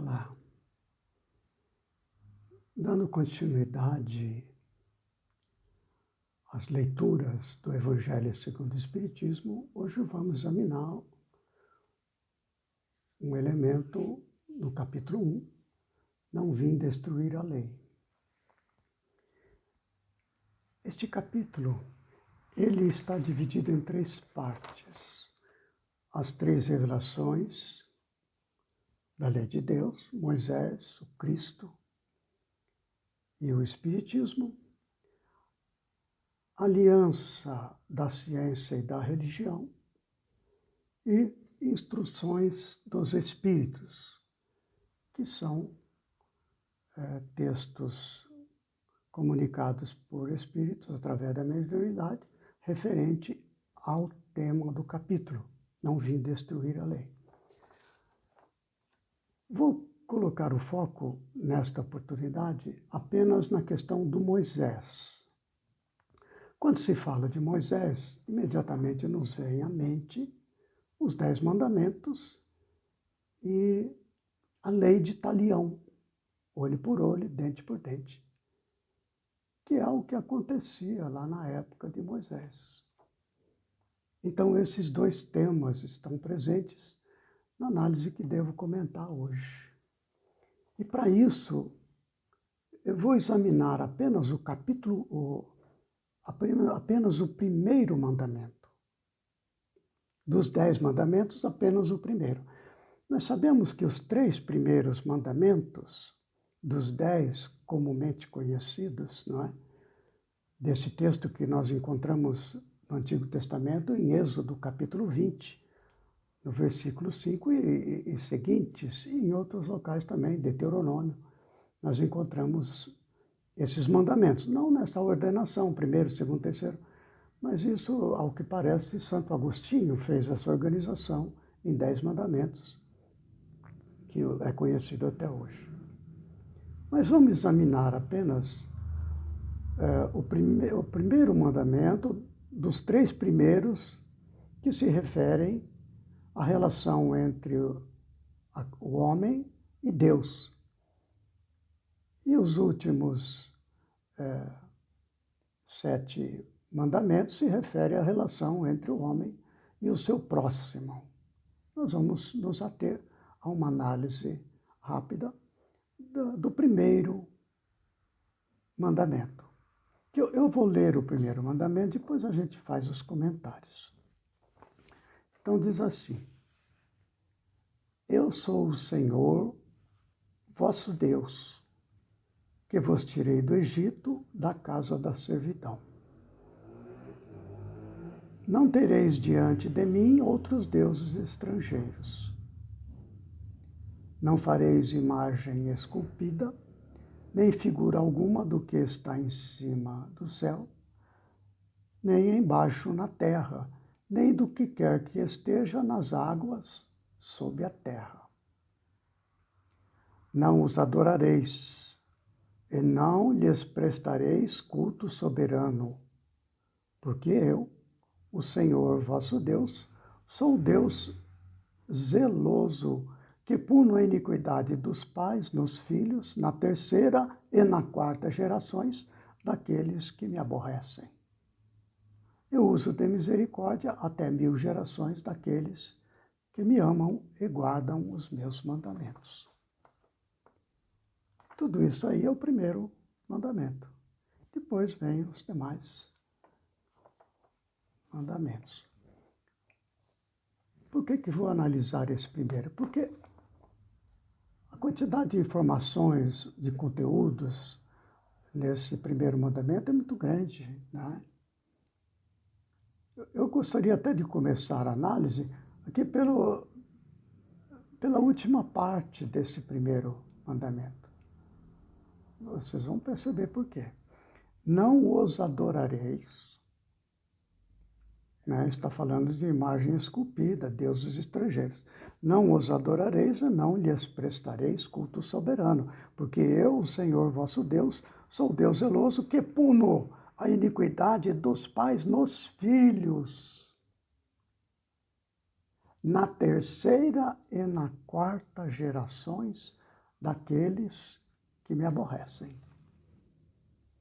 Olá, dando continuidade às leituras do Evangelho segundo o Espiritismo, hoje vamos examinar um elemento do capítulo 1, Não vim destruir a lei. Este capítulo, ele está dividido em 3 partes. As 3 revelações da lei de Deus, Moisés, o Cristo e o Espiritismo, a aliança da ciência e da religião e instruções dos Espíritos, que são textos comunicados por Espíritos através da mediunidade, referente ao tema do capítulo, Não vim destruir a lei. Vou colocar o foco, nesta oportunidade, apenas na questão do Moisés. Quando se fala de Moisés, imediatamente nos vem à mente os 10 mandamentos e a lei de talião, olho por olho, dente por dente, que é o que acontecia lá na época de Moisés. Então, esses 2 temas estão presentes na análise que devo comentar hoje. E para isso, eu vou examinar apenas o capítulo, apenas o primeiro mandamento. Dos 10 mandamentos, apenas o primeiro. Nós sabemos que os 3 primeiros mandamentos, dos 10 comumente conhecidos, não é? Desse texto que nós encontramos no Antigo Testamento, em Êxodo, capítulo 20, no versículo 5 e seguintes, e em outros locais também, Deuteronômio, nós encontramos esses mandamentos. Não nessa ordenação, primeiro, segundo, terceiro, mas isso, ao que parece, Santo Agostinho fez essa organização em 10 mandamentos, que é conhecido até hoje. Mas vamos examinar apenas o primeiro mandamento, dos 3 primeiros, que se referem à relação entre o homem e Deus. E os últimos 7 mandamentos se referem à relação entre o homem e o seu próximo. Nós vamos nos ater a uma análise rápida do primeiro mandamento. Eu vou ler o primeiro mandamento, depois a gente faz os comentários. Então diz assim: Eu sou o Senhor, vosso Deus, que vos tirei do Egito, da casa da servidão. Não tereis diante de mim outros deuses estrangeiros. Não fareis imagem esculpida, nem figura alguma do que está em cima do céu, nem embaixo na terra, nem do que quer que esteja nas águas sob a terra. Não os adorareis, e não lhes prestareis culto soberano, porque eu, o Senhor vosso Deus, sou Deus zeloso, que puno a iniquidade dos pais nos filhos, na 3ª e na 4ª gerações daqueles que me aborrecem. Eu uso de misericórdia até 1000 gerações daqueles que me amam e guardam os meus mandamentos. Tudo isso aí é o primeiro mandamento. Depois vem os demais mandamentos. Por que vou analisar esse primeiro? Porque a quantidade de informações, de conteúdos nesse primeiro mandamento é muito grande, né? Eu gostaria até de começar a análise aqui pela última parte desse primeiro mandamento. Vocês vão perceber por quê. Não os adorareis, né? Está falando de imagem esculpida, deuses estrangeiros. Não os adorareis e não lhes prestareis culto soberano, porque eu, o Senhor vosso Deus, sou Deus zeloso, que puno a iniquidade dos pais nos filhos, na 3ª e na 4ª gerações daqueles que me aborrecem.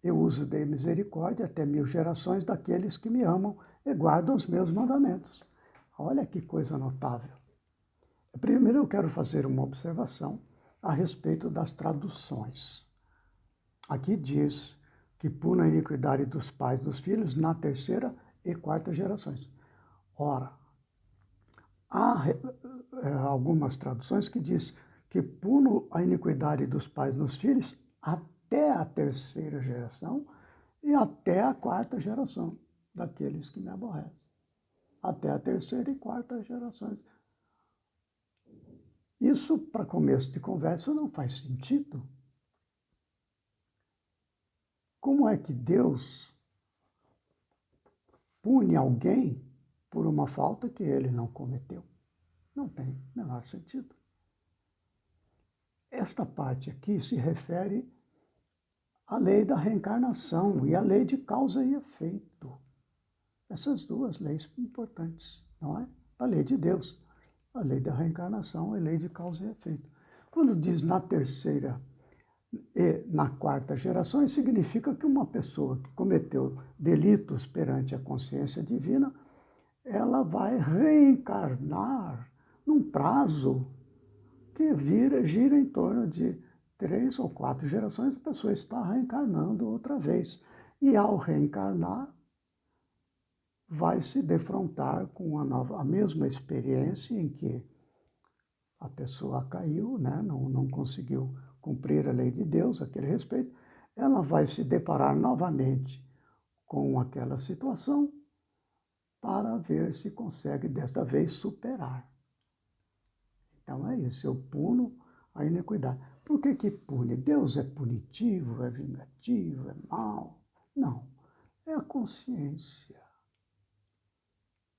Eu uso de misericórdia até 1000 gerações daqueles que me amam e guardam os meus mandamentos. Olha que coisa notável. Primeiro eu quero fazer uma observação a respeito das traduções. Aqui diz que puna a iniquidade dos pais dos filhos na 3ª e 4ª gerações. Ora, há algumas traduções que diz que puno a iniquidade dos pais nos filhos até a 3ª geração e até a 4ª geração daqueles que me aborrecem. Até a 3ª e 4ª gerações. Isso, para começo de conversa, não faz sentido. Como é que Deus pune alguém por uma falta que ele não cometeu? Não tem o menor sentido. Esta parte aqui se refere à lei da reencarnação e à lei de causa e efeito. Essas duas leis importantes, não é? A lei de Deus, a lei da reencarnação e a lei de causa e efeito. Quando diz na 3ª e na 4ª geração, significa que uma pessoa que cometeu delitos perante a consciência divina, ela vai reencarnar num prazo que gira em torno de 3 ou 4 gerações, a pessoa está reencarnando outra vez. E ao reencarnar, vai se defrontar com a mesma experiência em que a pessoa caiu, né? não conseguiu cumprir a lei de Deus, aquele respeito, ela vai se deparar novamente com aquela situação para ver se consegue, desta vez, superar. Então é isso, eu puno a iniquidade. Por que pune? Deus é punitivo, é vingativo, é mau? Não, é a consciência.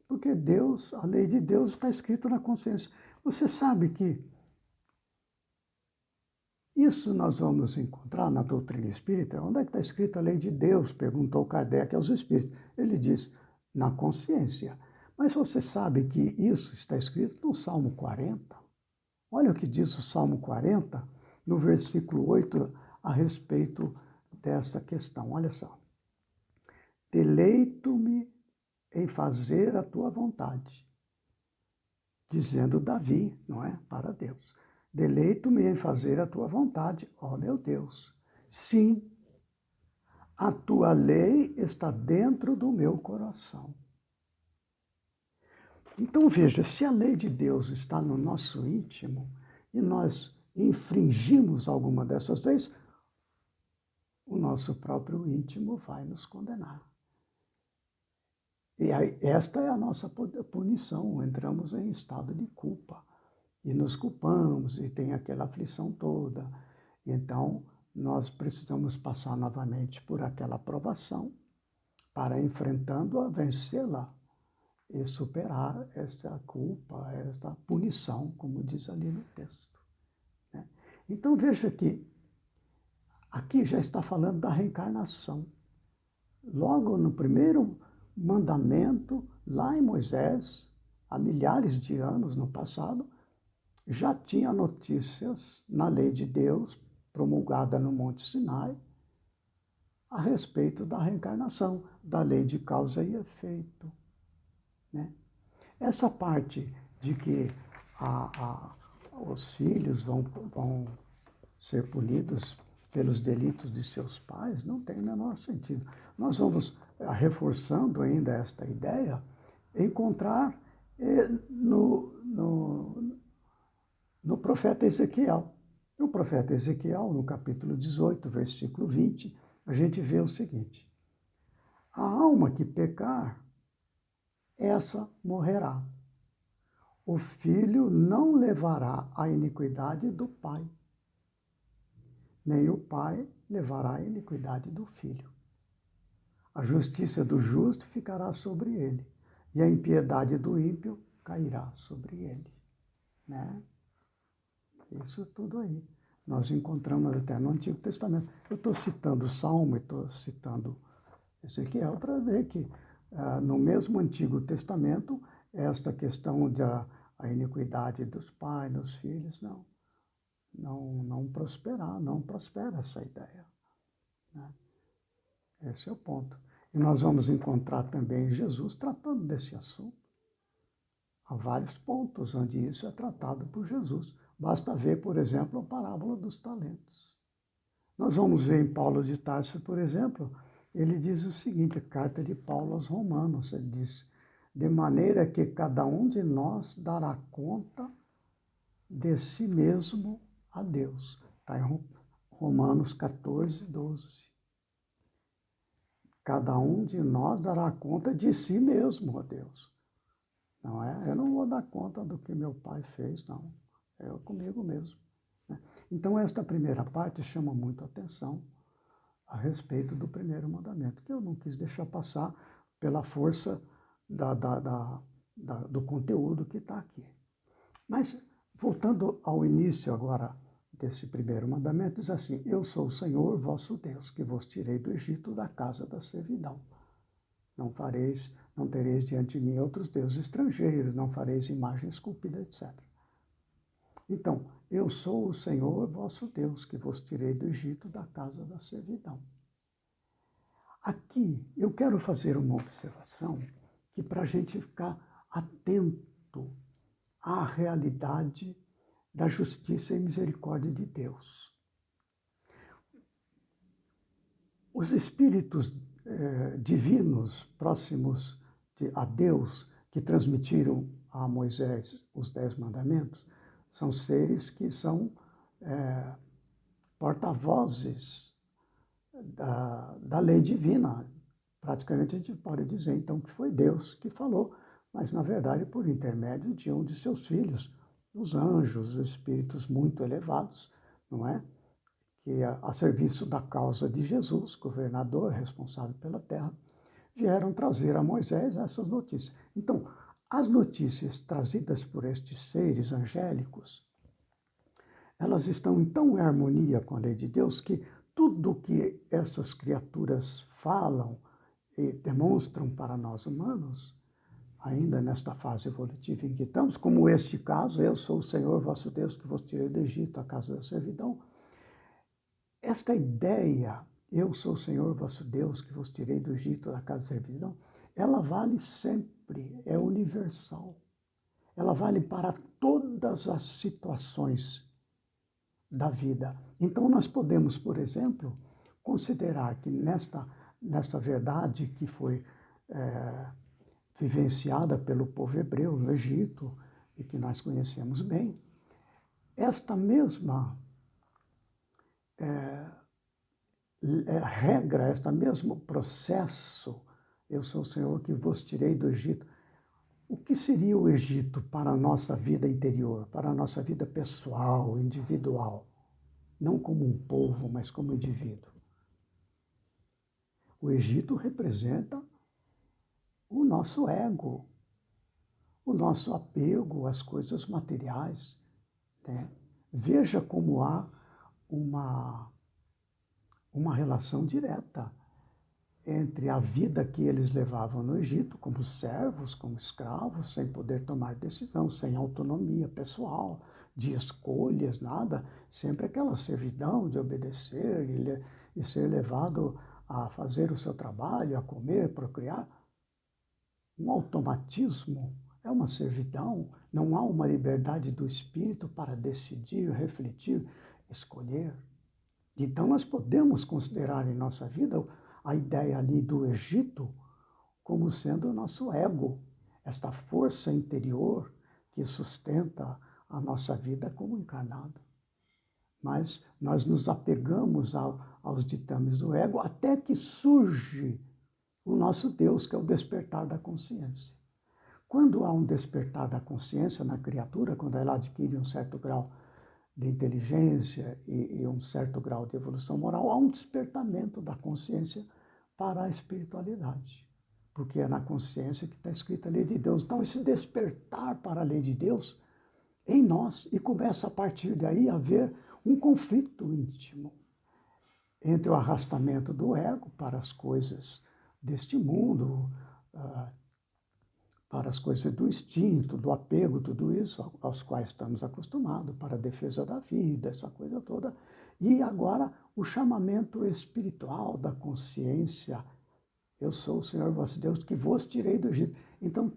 Porque Deus, a lei de Deus está escrita na consciência. Você sabe que isso nós vamos encontrar na doutrina espírita. Onde é que está escrita a lei de Deus? Perguntou Kardec aos espíritos. Ele diz, na consciência. Mas você sabe que isso está escrito no Salmo 40? Olha o que diz o Salmo 40, no versículo 8, a respeito desta questão. Olha só. Deleito-me em fazer a tua vontade. Dizendo Davi, não é? Para Deus. Deleito-me em fazer a tua vontade, ó meu Deus. Sim, a tua lei está dentro do meu coração. Então veja, se a lei de Deus está no nosso íntimo e nós infringimos alguma dessas leis, o nosso próprio íntimo vai nos condenar. E aí, esta é a nossa punição, entramos em estado de culpa e nos culpamos e tem aquela aflição toda. Então, nós precisamos passar novamente por aquela provação para, enfrentando-a, vencê-la e superar esta culpa, esta punição, como diz ali no texto. Né? Então, veja que aqui já está falando da reencarnação. Logo no primeiro mandamento, lá em Moisés, há milhares de anos no passado, já tinha notícias na lei de Deus, promulgada no Monte Sinai, a respeito da reencarnação, da lei de causa e efeito. Né? Essa parte de que os filhos vão ser punidos pelos delitos de seus pais não tem o menor sentido. Nós vamos, reforçando ainda esta ideia, encontrar no profeta Ezequiel. No profeta Ezequiel, no capítulo 18, versículo 20, a gente vê o seguinte: a alma que pecar, essa morrerá. O filho não levará a iniquidade do pai, nem o pai levará a iniquidade do filho. A justiça do justo ficará sobre ele, e a impiedade do ímpio cairá sobre ele. Né? Isso tudo aí. Nós encontramos até no Antigo Testamento. Eu estou citando o Salmo, estou citando Ezequiel, para ver que no mesmo Antigo Testamento, esta questão da iniquidade dos pais, dos filhos, não não prosperar, não prospera essa ideia, né? Esse é o ponto. E nós vamos encontrar também Jesus tratando desse assunto. Há vários pontos onde isso é tratado por Jesus. Basta ver, por exemplo, a parábola dos talentos. Nós vamos ver em Paulo de Tarso, por exemplo, ele diz o seguinte, a carta de Paulo aos Romanos, ele diz, de maneira que cada um de nós dará conta de si mesmo a Deus. Está em Romanos 14, 12. Cada um de nós dará conta de si mesmo a Deus. Não é? Eu não vou dar conta do que meu pai fez, não. É eu comigo mesmo, né? Então, esta primeira parte chama muito a atenção a respeito do primeiro mandamento, que eu não quis deixar passar pela força do conteúdo que está aqui. Mas, voltando ao início agora desse primeiro mandamento, diz assim, eu sou o Senhor vosso Deus, que vos tirei do Egito da casa da servidão. Não tereis diante de mim outros deuses estrangeiros, não fareis imagem esculpida, etc. Então, eu sou o Senhor vosso Deus, que vos tirei do Egito da casa da servidão. Aqui eu quero fazer uma observação que para a gente ficar atento à realidade da justiça e misericórdia de Deus. Os espíritos divinos próximos a Deus, que transmitiram a Moisés os 10 mandamentos, são seres que são porta-vozes da lei divina. Praticamente a gente pode dizer, então, que foi Deus que falou, mas, na verdade, por intermédio de um de seus filhos, os anjos, os espíritos muito elevados, não é? Que a serviço da causa de Jesus, governador responsável pela terra, vieram trazer a Moisés essas notícias. Então, as notícias trazidas por estes seres angélicos, elas estão em tão harmonia com a lei de Deus que tudo que essas criaturas falam e demonstram para nós humanos, ainda nesta fase evolutiva em que estamos, como este caso, eu sou o Senhor vosso Deus que vos tirei do Egito, a casa da servidão. Esta ideia, eu sou o Senhor vosso Deus que vos tirei do Egito, da casa da servidão, ela vale sempre, é universal. Ela vale para todas as situações da vida. Então, nós podemos, por exemplo, considerar que nesta verdade que foi vivenciada pelo povo hebreu no Egito e que nós conhecemos bem, esta mesma regra, este mesmo processo, eu sou o Senhor que vos tirei do Egito. O que seria o Egito para a nossa vida interior, para a nossa vida pessoal, individual? Não como um povo, mas como indivíduo. O Egito representa o nosso ego, o nosso apego às coisas materiais, né? Veja como há uma relação direta entre a vida que eles levavam no Egito, como servos, como escravos, sem poder tomar decisão, sem autonomia pessoal, de escolhas, nada, sempre aquela servidão de obedecer e ser levado a fazer o seu trabalho, a comer, procriar. Um automatismo é uma servidão, não há uma liberdade do espírito para decidir, refletir, escolher. Então, nós podemos considerar em nossa vida a ideia ali do Egito como sendo o nosso ego, esta força interior que sustenta a nossa vida como encarnado. Mas nós nos apegamos aos ditames do ego até que surge o nosso Deus, que é o despertar da consciência. Quando há um despertar da consciência na criatura, quando ela adquire um certo grau de inteligência e um certo grau de evolução moral, há um despertamento da consciência para a espiritualidade, porque é na consciência que está escrita a lei de Deus. Então, esse despertar para a lei de Deus em nós, e começa a partir daí a haver um conflito íntimo entre o arrastamento do ego para as coisas deste mundo, para as coisas do instinto, do apego, tudo isso, aos quais estamos acostumados, para a defesa da vida, essa coisa toda. E agora o chamamento espiritual da consciência. Eu sou o Senhor vosso Deus que vos tirei do Egito. Então,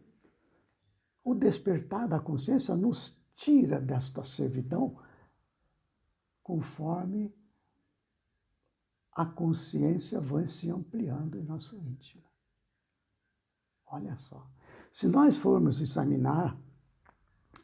o despertar da consciência nos tira desta servidão conforme a consciência vai se ampliando em nosso íntimo. Olha só. Se nós formos examinar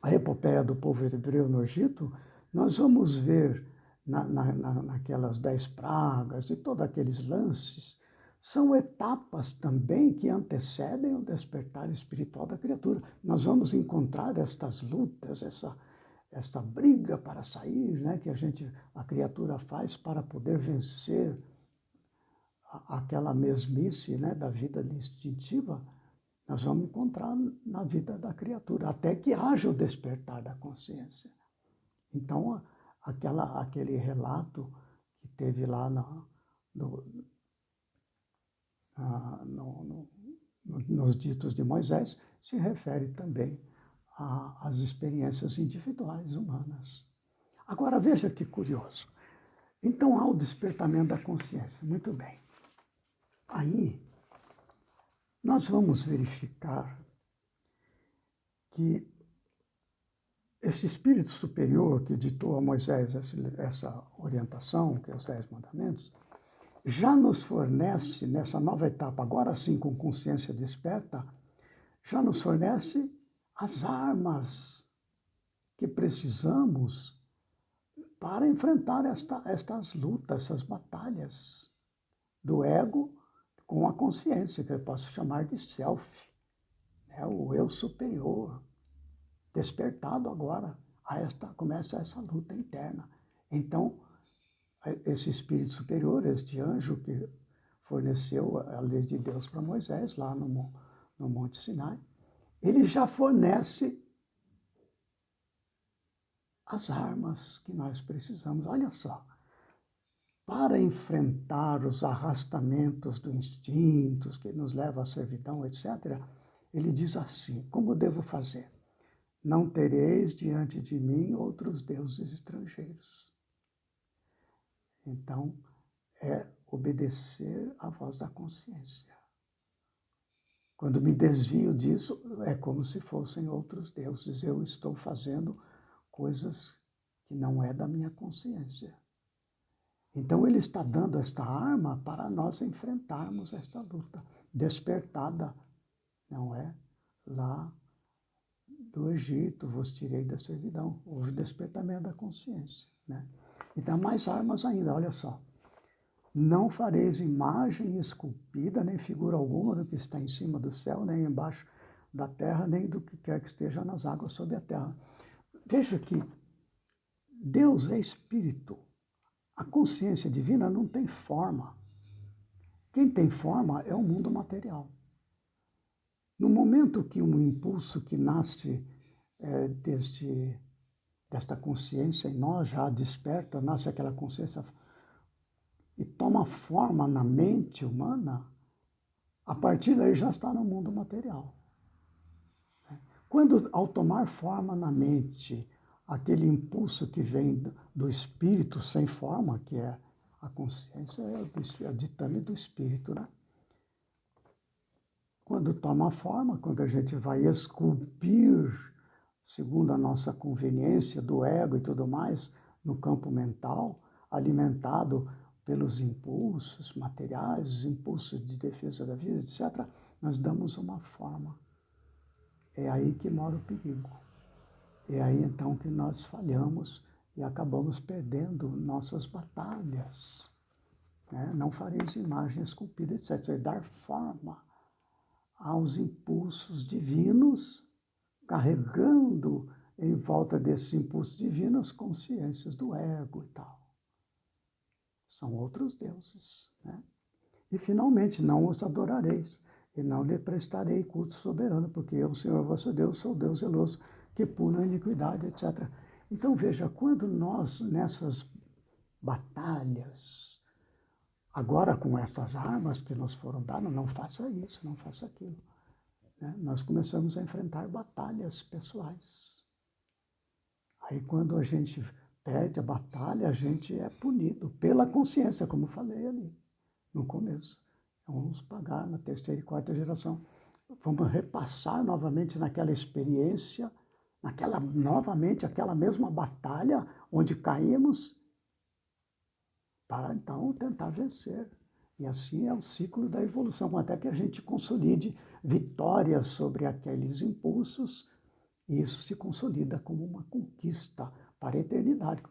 a epopeia do povo hebreu no Egito, nós vamos ver naquelas 10 pragas e todos aqueles lances, são etapas também que antecedem o despertar espiritual da criatura. Nós vamos encontrar estas lutas, essa briga para sair, né, que a criatura faz para poder vencer aquela mesmice, né, da vida instintiva. Nós vamos encontrar na vida da criatura, até que haja o despertar da consciência. Então, aquele relato que teve lá nos ditos de Moisés se refere também às experiências individuais humanas. Agora, veja que curioso. Então, há o despertamento da consciência. Muito bem. Aí, nós vamos verificar que esse espírito superior que ditou a Moisés essa orientação, que é os 10 mandamentos, já nos fornece, nessa nova etapa, agora sim com consciência desperta, já nos fornece as armas que precisamos para enfrentar estas lutas, essas batalhas do ego com a consciência, que eu posso chamar de self, né? O eu superior, despertado agora, começa essa luta interna. Então, esse espírito superior, este anjo que forneceu a lei de Deus para Moisés, lá no Monte Sinai, ele já fornece as armas que nós precisamos. Olha só, para enfrentar os arrastamentos do instintos que nos levam à servidão, etc., ele diz assim: como devo fazer? Não tereis diante de mim outros deuses estrangeiros. Então, é obedecer à voz da consciência. Quando me desvio disso, é como se fossem outros deuses. Eu estou fazendo coisas que não é da minha consciência. Então, ele está dando esta arma para nós enfrentarmos esta luta despertada, não é? Lá do Egito, vos tirei da servidão. Houve despertamento da consciência, né? Então, mais armas ainda, olha só. Não fareis imagem esculpida, nem figura alguma do que está em cima do céu, nem embaixo da terra, nem do que quer que esteja nas águas sob a terra. Veja que Deus é espírito. A consciência divina não tem forma. Quem tem forma é o mundo material. No momento que um impulso que nasce desta consciência em nós já desperta, nasce aquela consciência e toma forma na mente humana, a partir daí já está no mundo material. Quando, ao tomar forma na mente, aquele impulso que vem do espírito sem forma, que é a consciência, é o ditame do espírito, né? Quando toma forma, quando a gente vai esculpir, segundo a nossa conveniência, do ego e tudo mais, no campo mental, alimentado pelos impulsos materiais, os impulsos de defesa da vida, etc., nós damos uma forma. É aí que mora o perigo. É aí, então, que nós falhamos e acabamos perdendo nossas batalhas. Né? Não fareis imagem esculpida, etc. É dar forma aos impulsos divinos, carregando em volta desses impulsos divinos consciências do ego e tal. São outros deuses, né? E, finalmente, não os adorareis, e não lhe prestarei culto soberano, porque eu, Senhor vosso Deus, sou Deus zeloso, que pune a iniquidade, etc. Então, veja, quando nós, nessas batalhas, agora com essas armas que nos foram dadas, não faça isso, não faça aquilo. né? Nós começamos a enfrentar batalhas pessoais. Aí quando a gente perde a batalha, a gente é punido pela consciência, como falei ali no começo. Vamos pagar na terceira e quarta geração. Vamos repassar novamente naquela experiência, novamente aquela mesma batalha onde caímos, para então tentar vencer. E assim é o ciclo da evolução, até que a gente consolide vitórias sobre aqueles impulsos, e isso se consolida como uma conquista para a eternidade.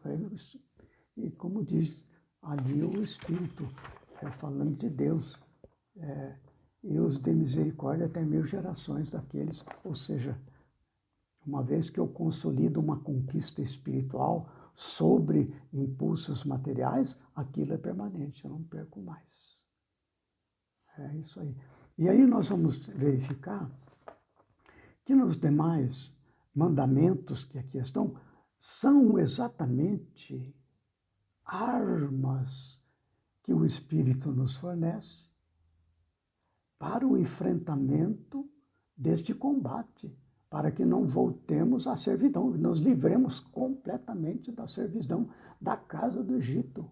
E como diz ali o Espírito, falando de Deus, e os de misericórdia até 1000 gerações daqueles, ou seja, uma vez que eu consolido uma conquista espiritual sobre impulsos materiais, aquilo é permanente, eu não perco mais. É isso aí. E aí nós vamos verificar que nos demais mandamentos que aqui estão, são exatamente armas que o Espírito nos fornece para o enfrentamento deste combate, para que não voltemos à servidão, nos livremos completamente da servidão da casa do Egito,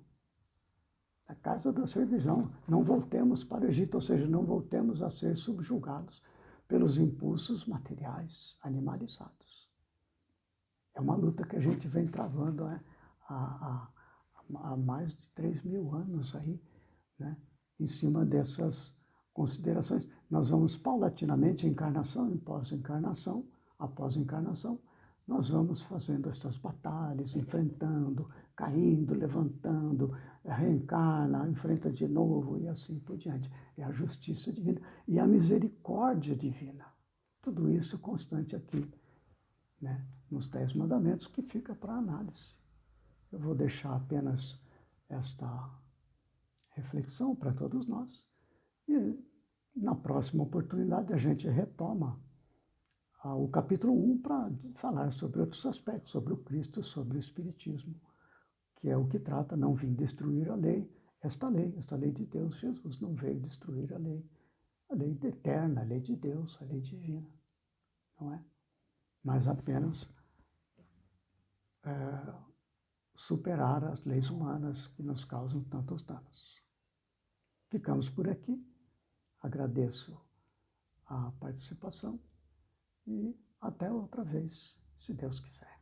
da casa da servidão. Não voltemos para o Egito, ou seja, não voltemos a ser subjugados pelos impulsos materiais animalizados. É uma luta que a gente vem travando há mais de 3.000 anos aí, né? Em cima dessas considerações. Nós vamos paulatinamente, encarnação após encarnação, nós vamos fazendo essas batalhas, enfrentando, caindo, levantando, reencarna, enfrenta de novo e assim por diante. É a justiça divina e a misericórdia divina. Tudo isso constante aqui, né, nos 10 mandamentos, que fica para análise. Eu vou deixar apenas esta reflexão para todos nós. E na próxima oportunidade a gente retoma o capítulo 1 para falar sobre outros aspectos, sobre o Cristo, sobre o Espiritismo, que é o que trata, não vim destruir a lei, esta lei de Deus. Jesus não veio destruir a lei eterna, a lei de Deus, a lei divina, não é? Mas apenas superar as leis humanas que nos causam tantos danos. Ficamos por aqui. Agradeço a participação e até outra vez, se Deus quiser.